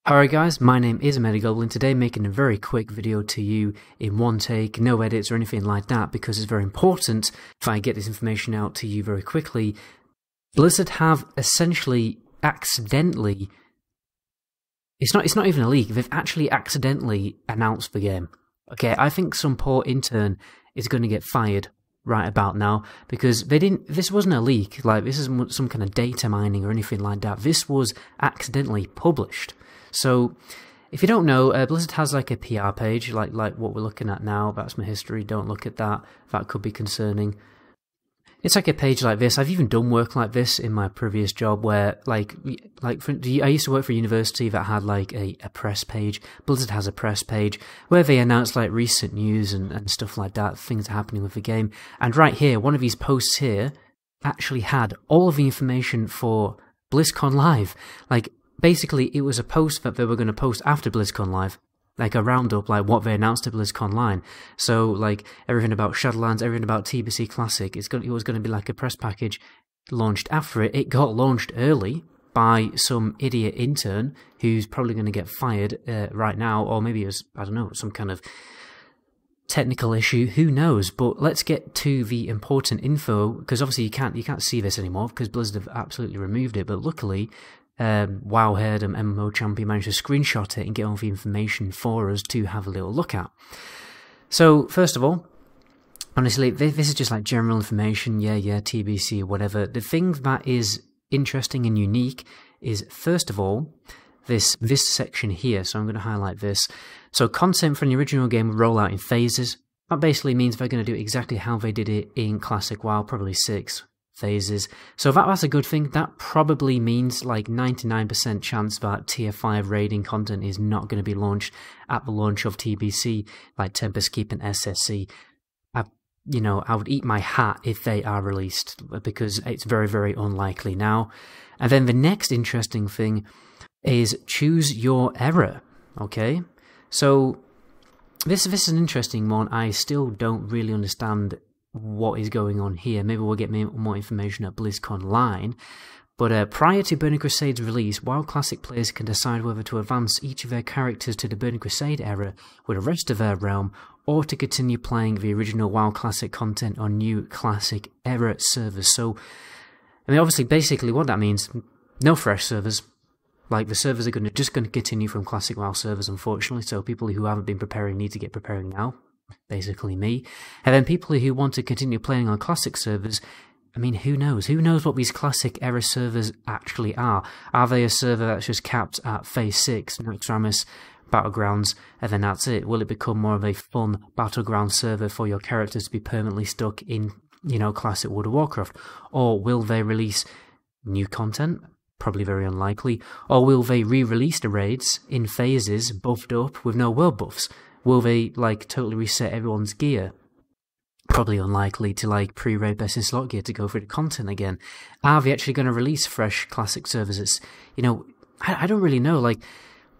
Alright guys, my name is MetaGoblin. Today making a very quick video to you in one take, no edits or anything like that, because it's very important if I get this information out to you very quickly. Blizzard have essentially accidentally, it's not even a leak, they've actually accidentally announced the game. Okay, I think some poor intern is going to get fired right about now, because this wasn't a leak, like this isn't some kind of data mining or anything like that. This was accidentally published. So, if you don't know, Blizzard has like a PR page, like what we're looking at now. That's my history. Don't look at that. That could be concerning. It's like a page like this. I've even done work like this in my previous job, where I used to work for a university that had like a press page. Blizzard has a press page where they announce like recent news and stuff like that, things are happening with the game. And right here, one of these posts here actually had all of the information for BlizzCon Live. Like, basically, it was a post that they were going to post after BlizzCon Live, like a roundup, like what they announced at BlizzCon Live. So, like everything about Shadowlands, everything about TBC Classic, it was going to be like a press package launched after it. It got launched early by some idiot intern who's probably going to get fired right now, or maybe it was, I don't know, some kind of technical issue, who knows. But let's get to the important info, because obviously you can't see this anymore because Blizzard have absolutely removed it. But luckily, Wowhead and MMO Champion managed to screenshot it and get all the information for us to have a little look at. So first of all, honestly, this is just like general information, yeah, TBC or whatever. The thing that is interesting and unique is, first of all, this section here. So I'm going to highlight this. So content from the original game will roll out in phases. That basically means they're going to do exactly how they did it in Classic WoW, probably 6 phases. So that's a good thing. That probably means like 99% chance that tier 5 raiding content is not going to be launched at the launch of TBC, like Tempest Keep and SSC. I would eat my hat if they are released, because it's very, very unlikely now. And then the next interesting thing is choose your era. Okay, so this is an interesting one. I still don't really understand what is going on here. Maybe we'll get more information at BlizzCon Live. But prior to Burning Crusade's release, WoW Classic players can decide whether to advance each of their characters to the Burning Crusade era with the rest of their realm, or to continue playing the original WoW Classic content on new Classic era servers. So, I mean, obviously, basically what that means, no fresh servers. Like, the servers are just going to continue from Classic WoW servers, unfortunately, so people who haven't been preparing need to get preparing now. Basically me. And then people who want to continue playing on Classic servers, I mean, who knows? Who knows what these Classic era servers actually are? Are they a server that's just capped at Phase 6, Naxxramas, Battlegrounds, and then that's it? Will it become more of a fun Battleground server for your characters to be permanently stuck in, Classic World of Warcraft? Or will they release new content? Probably very unlikely. Or will they re-release the raids in phases, buffed up, with no world buffs? Will they, like, totally reset everyone's gear? Probably unlikely to, like, pre-raid best in slot gear to go through the content again. Are they actually going to release fresh Classic servers? It's, I don't really know, like,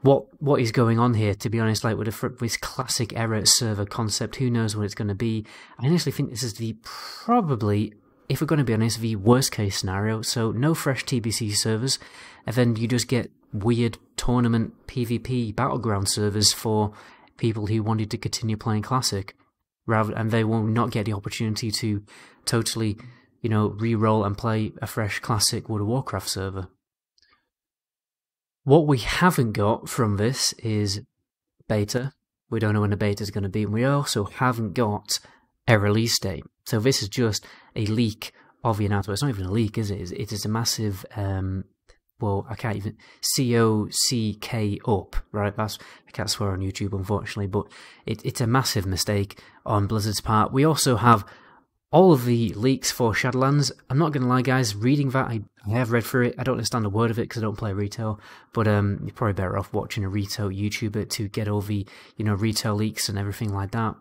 what is going on here, to be honest, like, with this Classic era server concept. Who knows what it's going to be? I honestly think this is probably, if we're going to be honest, the worst case scenario. So, no fresh TBC servers, and then you just get weird tournament PvP battleground servers for people who wanted to continue playing Classic, and they will not get the opportunity to totally, re-roll and play a fresh Classic World of Warcraft server. What we haven't got from this is beta. We don't know when the beta is going to be, and we also haven't got a release date. So this is just a leak of the announcement. It's not even a leak, is it? It is a massive well, I can't even, COCK up, right? I can't swear on YouTube, unfortunately, but it's a massive mistake on Blizzard's part. We also have all of the leaks for Shadowlands. I'm not going to lie, guys, reading that, I have read through it. I don't understand a word of it because I don't play retail, but you're probably better off watching a retail YouTuber to get all the, retail leaks and everything like that.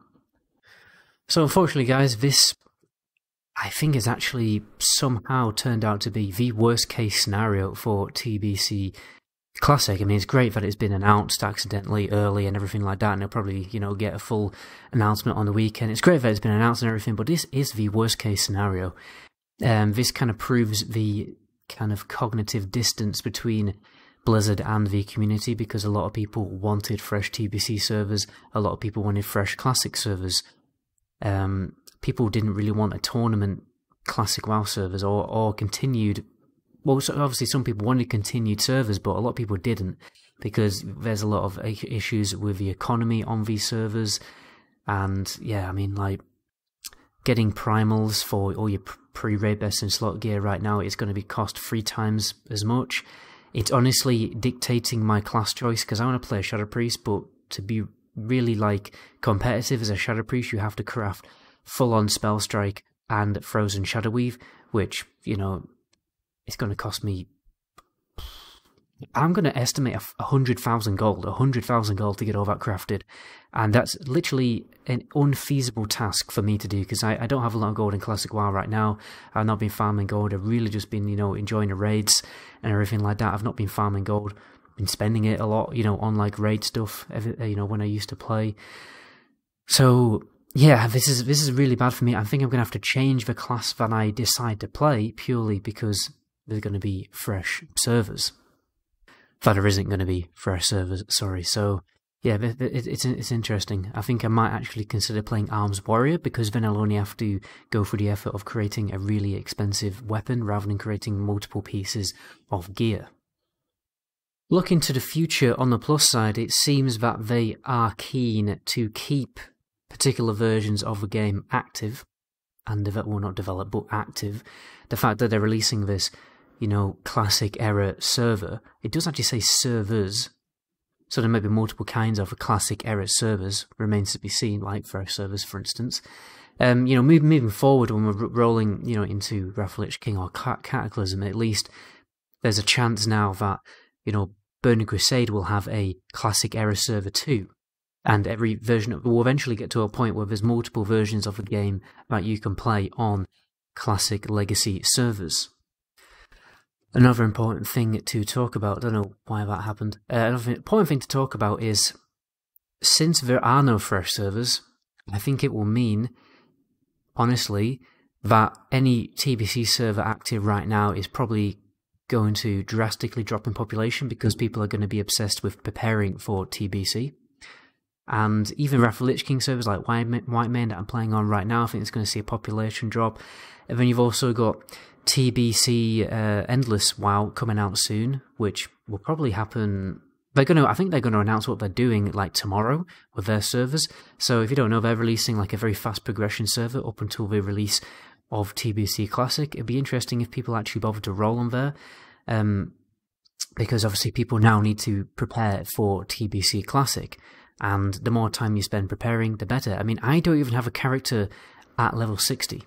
So unfortunately, guys, this, I think, has actually somehow turned out to be the worst case scenario for TBC Classic. I mean, it's great that it's been announced accidentally early and everything like that, and they'll probably, get a full announcement on the weekend. It's great that it's been announced and everything, but this is the worst case scenario. This kind of proves the kind of cognitive distance between Blizzard and the community, because a lot of people wanted fresh TBC servers, a lot of people wanted fresh Classic servers. People didn't really want a tournament Classic WoW servers or continued. Well, so obviously some people wanted continued servers, but a lot of people didn't, because there's a lot of issues with the economy on these servers. And yeah, I mean, like, getting primals for all your pre-raid best and slot gear right now is going to cost 3 times as much. It's honestly dictating my class choice, because I want to play a Shadow Priest, but to be really like competitive as a Shadow Priest, you have to craft full-on Spell Strike and Frozen Shadow Weave, which, you know, it's going to cost me, I'm going to estimate 100,000 gold, 100,000 gold to get all that crafted. And that's literally an unfeasible task for me to do, because I don't have a lot of gold in Classic WoW right now. I've not been farming gold. I've really just been, you know, enjoying the raids and everything like that. I've not been farming gold. I've been spending it a lot, you know, on like raid stuff, you know, when I used to play. So yeah, this is really bad for me. I think I'm going to have to change the class that I decide to play, purely because there's going to be fresh servers. That there isn't going to be fresh servers, sorry. So yeah, it's interesting. I think I might actually consider playing Arms Warrior, because then I'll only have to go through the effort of creating a really expensive weapon rather than creating multiple pieces of gear. Looking to the future, on the plus side, it seems that they are keen to keep particular versions of the game active, and well, not developed, but active. The fact that they're releasing this, you know, Classic era server, it does actually say servers, so there may be multiple kinds of Classic era servers, remains to be seen, like fresh servers, for instance. You know, moving forward, when we're rolling, you know, into Wrath of the Lich King or Cataclysm, at least there's a chance now that, you know, Burning Crusade will have a Classic era server too. And every version will eventually get to a point where there's multiple versions of the game that you can play on Classic Legacy servers. Another important thing to talk about, I don't know why that happened, another important thing to talk about is, since there are no fresh servers, I think it will mean, honestly, that any TBC server active right now is probably going to drastically drop in population, because people are going to be obsessed with preparing for TBC. And even Wrath of the Lich King servers like Whitemane that I'm playing on right now, I think it's going to see a population drop. And then you've also got TBC Endless WoW coming out soon, which will probably happen. I think they're going to announce what they're doing like tomorrow with their servers. So if you don't know, they're releasing like a very fast progression server up until the release of TBC Classic. It'd be interesting if people actually bother to roll on there, because obviously people now need to prepare for TBC Classic. And the more time you spend preparing, the better. I mean, I don't even have a character at level 60.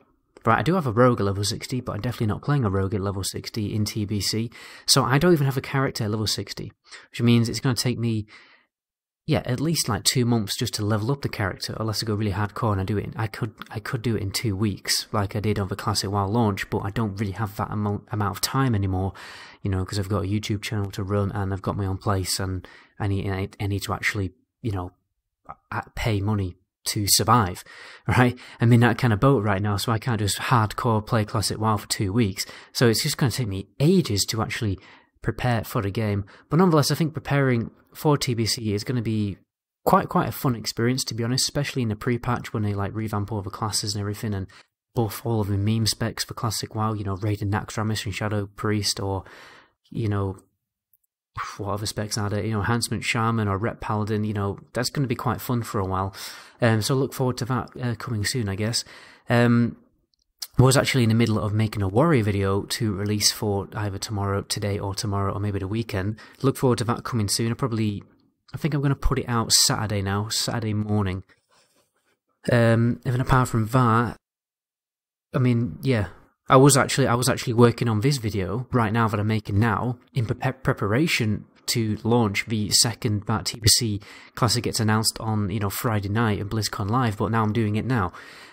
Right, I do have a rogue at level 60, but I'm definitely not playing a rogue at level 60 in TBC. So I don't even have a character at level 60, which means it's going to take me, yeah, at least like 2 months just to level up the character, unless I go really hardcore and I could do it in 2 weeks, like I did on the Classic WoW launch, but I don't really have that amount of time anymore, you know, because I've got a YouTube channel to run and I've got my own place, and I need to actually, you know, pay money to survive, right? I'm in that kind of boat right now, so I can't just hardcore play Classic WoW for 2 weeks. So it's just going to take me ages to actually prepare for the game. But nonetheless, I think preparing for TBC is going to be quite a fun experience, to be honest, especially in the pre-patch when they like revamp all the classes and everything and buff all of the meme specs for Classic WoW, you know, Raiden Naxxramas and Shadow Priest, or, you know, what other specs are there? You know, Enhancement Shaman or Rep Paladin, you know, that's going to be quite fun for a while. So look forward to that coming soon, I guess. I was actually in the middle of making a Warrior video to release for either today or tomorrow, or maybe the weekend. Look forward to that coming soon. I think I'm going to put it out Saturday morning. And then apart from that, I mean, yeah. I was actually working on this video right now that I'm making now in preparation to launch the second that TBC Classic gets announced on, you know, Friday night at BlizzCon Live, but now I'm doing it now.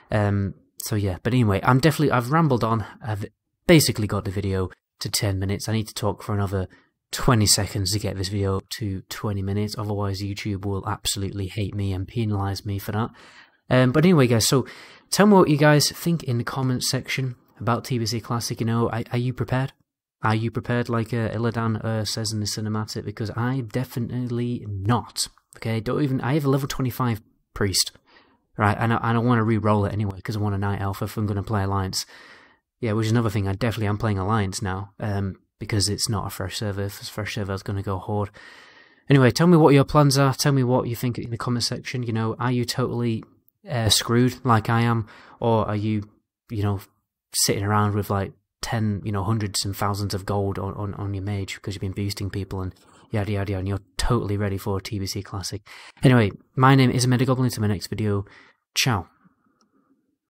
So yeah, but anyway, I've rambled on. I've basically got the video to 10 minutes. I need to talk for another 20 seconds to get this video to 20 minutes. Otherwise, YouTube will absolutely hate me and penalize me for that. But anyway, guys, so tell me what you guys think in the comments section about TBC Classic. You know, are you prepared? Are you prepared like Illidan says in the cinematic? Because I'm definitely not. Okay, I have a level 25 priest, right? And I want to re-roll it anyway because I want a night elf if I'm going to play Alliance. Yeah, which is another thing. I definitely am playing Alliance now, because it's not a fresh server. If it's a fresh server, I was going to go Horde. Anyway, tell me what your plans are. Tell me what you think in the comment section. You know, are you totally screwed like I am, or are you, you know, sitting around with like 10, you know, hundreds and thousands of gold on your mage because you've been boosting people and yada yada, and you're totally ready for a TBC Classic. Anyway, my name is MetaGoblin. Until my next video, ciao.